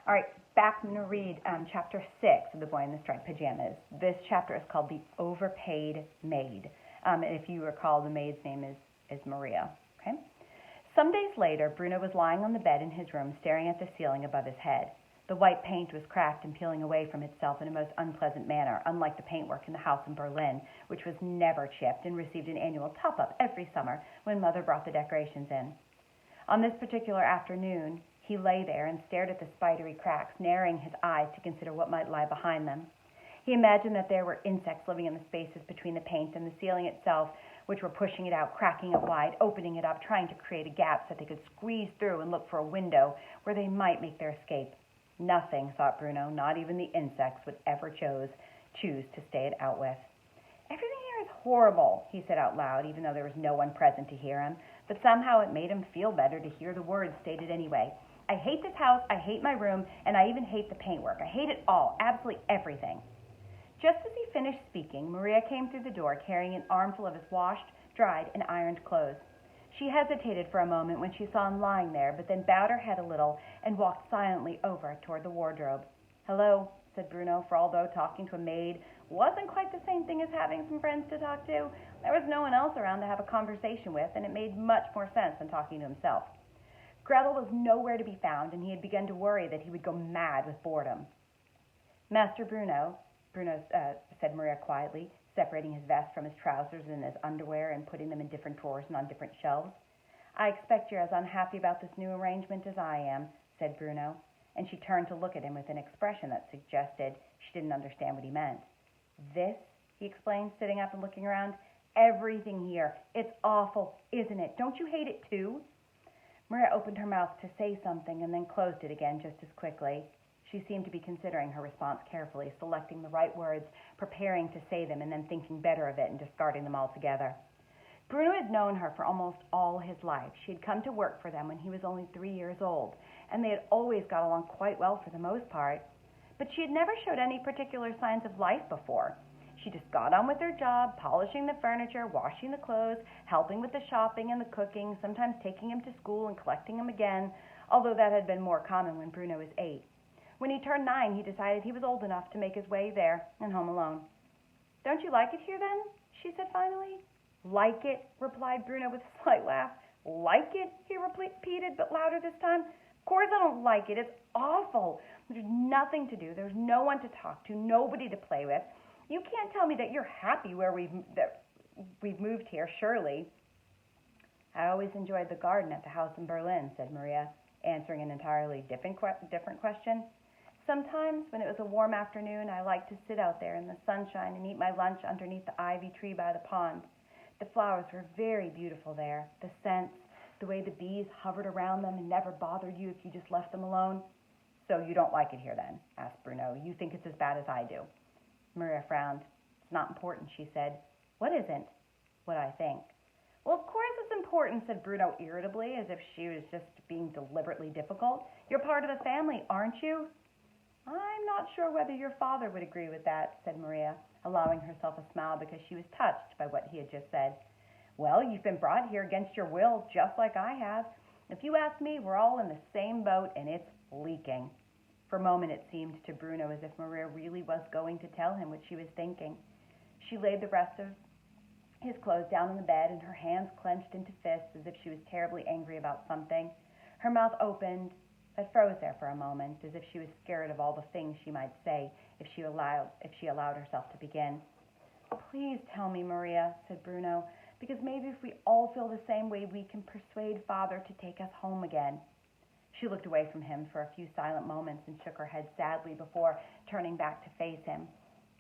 All right, back. I'm going to read chapter 6 of The Boy in the Striped Pajamas. This chapter is called The Overpaid Maid. And if you recall, the maid's name is Maria. Okay. Some days later, Bruno was lying on the bed in his room, staring at the ceiling above his head. The white paint was cracked and peeling away from itself in a most unpleasant manner, unlike the paintwork in the house in Berlin, which was never chipped and received an annual top-up every summer when Mother brought the decorations in. On this particular afternoon, he lay there and stared at the spidery cracks, narrowing his eyes to consider what might lie behind them. He imagined that there were insects living in the spaces between the paint and the ceiling itself, which were pushing it out, cracking it wide, opening it up, trying to create a gap so they could squeeze through and look for a window where they might make their escape. Nothing, thought Bruno, not even the insects, would ever choose to stay it out with. Everything here is horrible, he said out loud, even though there was no one present to hear him. But somehow it made him feel better to hear the words stated anyway. I hate this house, I hate my room, and I even hate the paintwork. I hate it all, absolutely everything. Just as he finished speaking, Maria came through the door carrying an armful of his washed, dried, and ironed clothes. She hesitated for a moment when she saw him lying there, but then bowed her head a little and walked silently over toward the wardrobe. Hello, said Bruno, for although talking to a maid wasn't quite the same thing as having some friends to talk to, there was no one else around to have a conversation with, and it made much more sense than talking to himself. Gretel was nowhere to be found, and he had begun to worry that he would go mad with boredom. Master Bruno, said Maria quietly, separating his vest from his trousers and his underwear and putting them in different drawers and on different shelves. I expect you're as unhappy about this new arrangement as I am, said Bruno, and she turned to look at him with an expression that suggested she didn't understand what he meant. This, he explained, sitting up and looking around, everything here. It's awful, isn't it? Don't you hate it too? Maria opened her mouth to say something and then closed it again just as quickly. She seemed to be considering her response carefully, selecting the right words, preparing to say them, and then thinking better of it and discarding them altogether. Bruno had known her for almost all his life. She had come to work for them when he was only 3 years old, and they had always got along quite well for the most part. But she had never showed any particular signs of life before. She just got on with her job, polishing the furniture, washing the clothes, helping with the shopping and the cooking, sometimes taking him to school and collecting him again, although that had been more common when Bruno was 8. When he turned 9, he decided he was old enough to make his way there and home alone. Don't you like it here, then? She said finally. Like it? Replied Bruno with a slight laugh. Like it? He repeated, but louder this time. Of course I don't like it. It's awful. There's nothing to do. There's no one to talk to, nobody to play with. You can't tell me that you're happy where we've moved here, surely. I always enjoyed the garden at the house in Berlin, said Maria, answering an entirely different question. Sometimes, when it was a warm afternoon, I liked to sit out there in the sunshine and eat my lunch underneath the ivy tree by the pond. The flowers were very beautiful there. The scents, the way the bees hovered around them and never bothered you if you just left them alone. So you don't like it here, then? Asked Bruno. You think it's as bad as I do. Maria frowned. It's not important, she said. What isn't? What I think. Well, of course it's important, said Bruno irritably, as if she was just being deliberately difficult. You're part of the family, aren't you? I'm not sure whether your father would agree with that, said Maria, allowing herself a smile because she was touched by what he had just said. Well, you've been brought here against your will, just like I have. If you ask me, we're all in the same boat, and it's leaking. For a moment it seemed to Bruno as if Maria really was going to tell him what she was thinking. She laid the rest of his clothes down on the bed, and her hands clenched into fists as if she was terribly angry about something. Her mouth opened, but froze there for a moment, as if she was scared of all the things she might say if she allowed herself to begin. Please tell me, Maria, said Bruno, because maybe if we all feel the same way, we can persuade Father to take us home again. She looked away from him for a few silent moments and shook her head sadly before turning back to face him.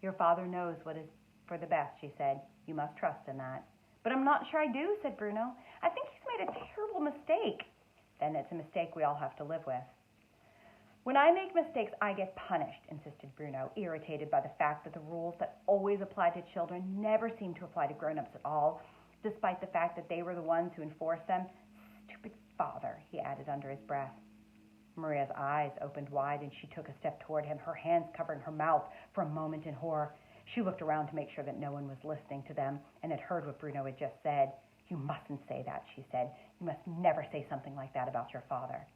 Your father knows what is for the best, she said. You must trust in that. But I'm not sure I do, said Bruno. I think he's made a terrible mistake. Then it's a mistake we all have to live with. When I make mistakes, I get punished, insisted Bruno, irritated by the fact that the rules that always apply to children never seem to apply to grown-ups at all, despite the fact that they were the ones who enforced them. Stupid father, he added under his breath. Maria's eyes opened wide, and she took a step toward him, her hands covering her mouth for a moment in horror. She looked around to make sure that no one was listening to them and had heard what Bruno had just said. You mustn't say that, she said. You must never say something like that about your father.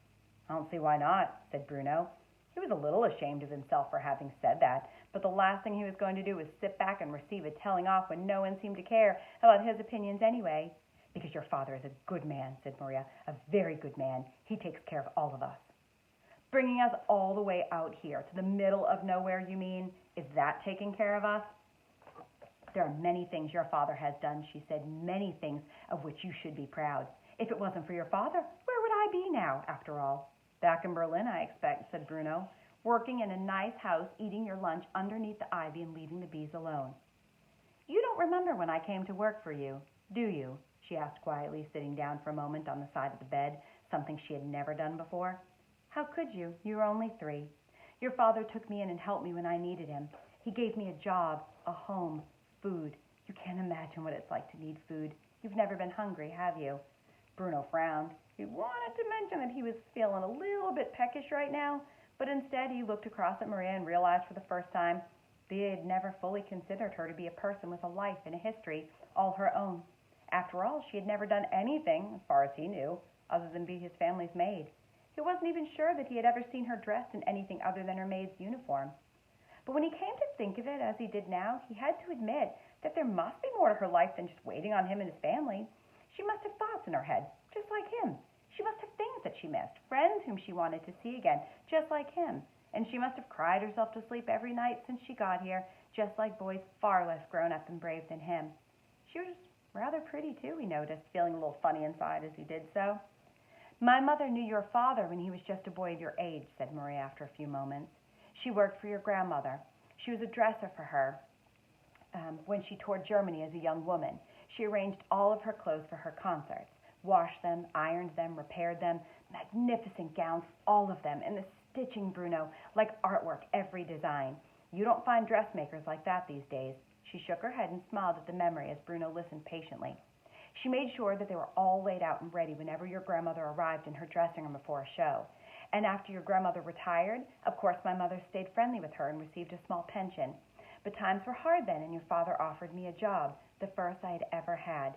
I don't see why not, said Bruno. He was a little ashamed of himself for having said that, but the last thing he was going to do was sit back and receive a telling off when no one seemed to care about his opinions anyway. Because your father is a good man, said Maria, a very good man. He takes care of all of us. Bringing us all the way out here to the middle of nowhere, you mean? Is that taking care of us? There are many things your father has done, she said, many things of which you should be proud. If it wasn't for your father, where would I be now, after all? Back in Berlin, I expect, said Bruno, working in a nice house, eating your lunch underneath the ivy and leaving the bees alone. You don't remember when I came to work for you, do you? She asked quietly, sitting down for a moment on the side of the bed, something she had never done before. How could you? You were only 3. Your father took me in and helped me when I needed him. He gave me a job, a home, food. You can't imagine what it's like to need food. You've never been hungry, have you? Bruno frowned. He wanted to mention that he was feeling a little bit peckish right now, but instead he looked across at Maria and realized for the first time that he had never fully considered her to be a person with a life and a history all her own. After all, she had never done anything, as far as he knew, other than be his family's maid. He wasn't even sure that he had ever seen her dressed in anything other than her maid's uniform. But when he came to think of it, as he did now, he had to admit that there must be more to her life than just waiting on him and his family. She must have thoughts in her head, just like him. She must have things that she missed, friends whom she wanted to see again, just like him. And she must have cried herself to sleep every night since she got here, just like boys far less grown up and brave than him. She was rather pretty, too, he noticed, feeling a little funny inside as he did so. My mother knew your father when he was just a boy of your age, said Maria after a few moments. She worked for your grandmother. She was a dresser for her when she toured Germany as a young woman. She arranged all of her clothes for her concerts, washed them, ironed them, repaired them, magnificent gowns, all of them, and the stitching, Bruno, like artwork, every design. You don't find dressmakers like that these days. She shook her head and smiled at the memory as Bruno listened patiently. She made sure that they were all laid out and ready whenever your grandmother arrived in her dressing room before a show. And after your grandmother retired, of course my mother stayed friendly with her and received a small pension. But times were hard then, and your father offered me a job, the first I had ever had.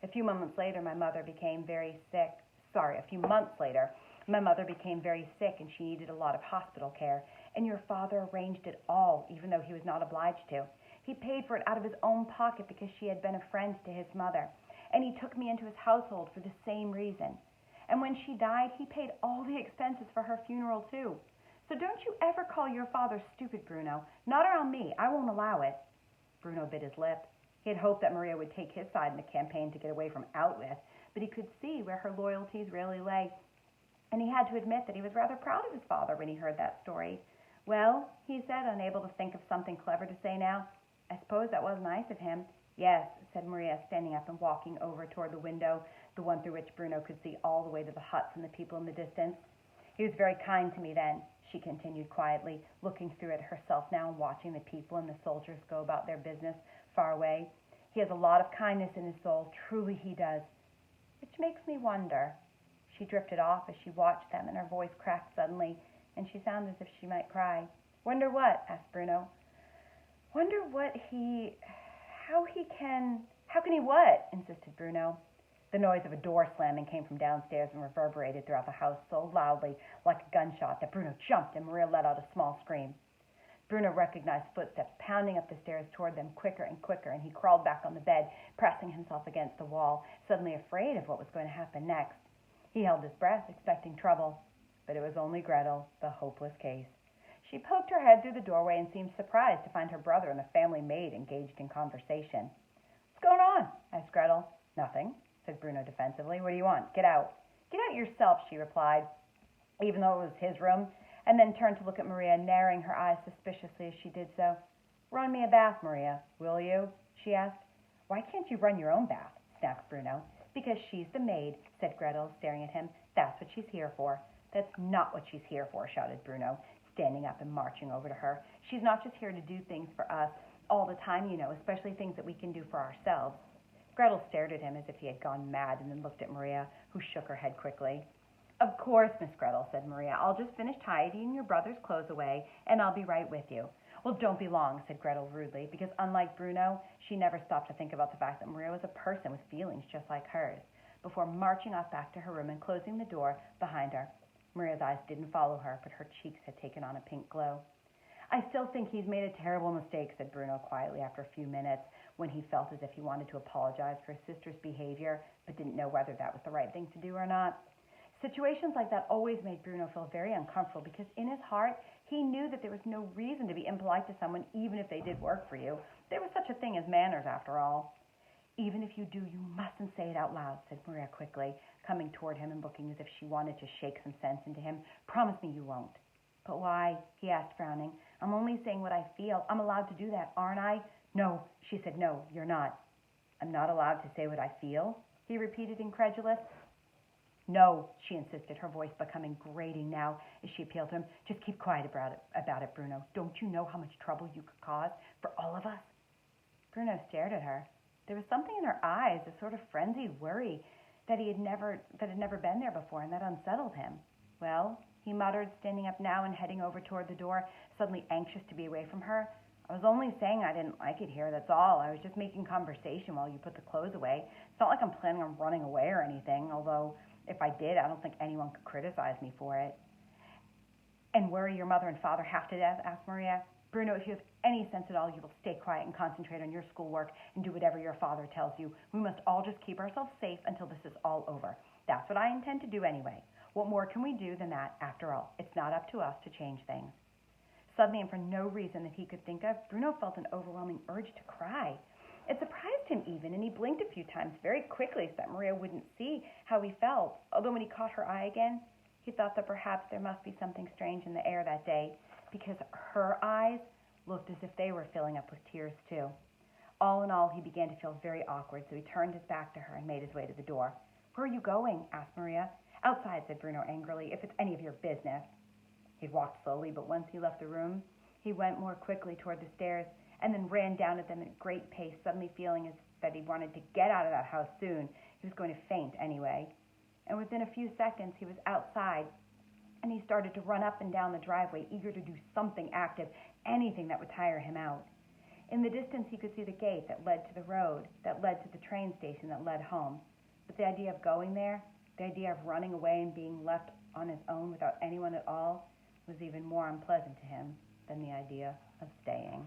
A few months later, my mother became very sick, and she needed a lot of hospital care, and your father arranged it all, even though he was not obliged to. He paid for it out of his own pocket because she had been a friend to his mother, and he took me into his household for the same reason. And when she died, he paid all the expenses for her funeral, too. So don't you ever call your father stupid, Bruno. Not around me. I won't allow it. Bruno bit his lip. He had hoped that Maria would take his side in the campaign to get away from Outwith, but he could see where her loyalties really lay. And he had to admit that he was rather proud of his father when he heard that story. Well, he said, unable to think of something clever to say now, I suppose that was nice of him. Yes, said Maria, standing up and walking over toward the window, the one through which Bruno could see all the way to the huts and the people in the distance. He was very kind to me then, she continued quietly, looking through it herself now and watching the people and the soldiers go about their business far away. He has a lot of kindness in his soul, truly he does. Which makes me wonder. She drifted off as she watched them, and her voice cracked suddenly, and she sounded as if she might cry. Wonder what? Asked Bruno. Wonder how can he what? Insisted Bruno. The noise of a door slamming came from downstairs and reverberated throughout the house so loudly, like a gunshot, that Bruno jumped and Maria let out a small scream. Bruno recognized footsteps pounding up the stairs toward them quicker and quicker, and he crawled back on the bed, pressing himself against the wall, suddenly afraid of what was going to happen next. He held his breath, expecting trouble, but it was only Gretel, the hopeless case. She poked her head through the doorway and seemed surprised to find her brother and the family maid engaged in conversation. What's going on? Asked Gretel. Nothing, said Bruno defensively. What do you want? Get out. Get out yourself, she replied, even though it was his room, and then turned to look at Maria, narrowing her eyes suspiciously as she did so. Run me a bath, Maria, will you? She asked. Why can't you run your own bath? Snapped Bruno. Because she's the maid, said Gretel, staring at him. That's what she's here for. That's not what she's here for, shouted Bruno, standing up and marching over to her. She's not just here to do things for us all the time, you know, especially things that we can do for ourselves. Gretel stared at him as if he had gone mad and then looked at Maria, who shook her head quickly. Of course, Miss Gretel, said Maria. I'll just finish tidying your brother's clothes away, and I'll be right with you. Well, don't be long, said Gretel rudely, because unlike Bruno, she never stopped to think about the fact that Maria was a person with feelings just like hers, before marching off back to her room and closing the door behind her. Maria's eyes didn't follow her, but her cheeks had taken on a pink glow. I still think he's made a terrible mistake, said Bruno quietly after a few minutes, when he felt as if he wanted to apologize for his sister's behavior, but didn't know whether that was the right thing to do or not. Situations like that always made Bruno feel very uncomfortable because in his heart, he knew that there was no reason to be impolite to someone even if they did work for you. There was such a thing as manners, after all. Even if you do, you mustn't say it out loud, said Maria quickly, coming toward him and looking as if she wanted to shake some sense into him. Promise me you won't. But why? He asked, frowning. I'm only saying what I feel. I'm allowed to do that, aren't I? No, she said. No, you're not. I'm not allowed to say what I feel? He repeated, incredulous. No, she insisted, her voice becoming grating now as she appealed to him. Just keep quiet about it, Bruno. Don't you know how much trouble you could cause for all of us? Bruno stared at her. There was something in her eyes, a sort of frenzied worry that had never been there before, and that unsettled him. Well, he muttered, standing up now and heading over toward the door, suddenly anxious to be away from her. I was only saying I didn't like it here, that's all. I was just making conversation while you put the clothes away. It's not like I'm planning on running away or anything, although if I did, I don't think anyone could criticize me for it. And worry your mother and father half to death? Asked Maria. Bruno, if you have any sense at all, you will stay quiet and concentrate on your schoolwork and do whatever your father tells you. We must all just keep ourselves safe until this is all over. That's what I intend to do anyway. What more can we do than that, after all? It's not up to us to change things. Suddenly, and for no reason that he could think of, Bruno felt an overwhelming urge to cry. It surprised him even, and he blinked a few times very quickly so that Maria wouldn't see how he felt. Although when he caught her eye again, he thought that perhaps there must be something strange in the air that day, because her eyes looked as if they were filling up with tears too. All in all, he began to feel very awkward, so he turned his back to her and made his way to the door. Where are you going? Asked Maria. Outside, said Bruno angrily, if it's any of your business. He walked slowly, but once he left the room, he went more quickly toward the stairs and then ran down at them at great pace, suddenly feeling as that he wanted to get out of that house soon. He was going to faint anyway. And within a few seconds, he was outside, and he started to run up and down the driveway, eager to do something active, anything that would tire him out. In the distance, he could see the gate that led to the road, that led to the train station that led home. But the idea of going there, the idea of running away and being left on his own without anyone at all, was even more unpleasant to him than the idea of staying.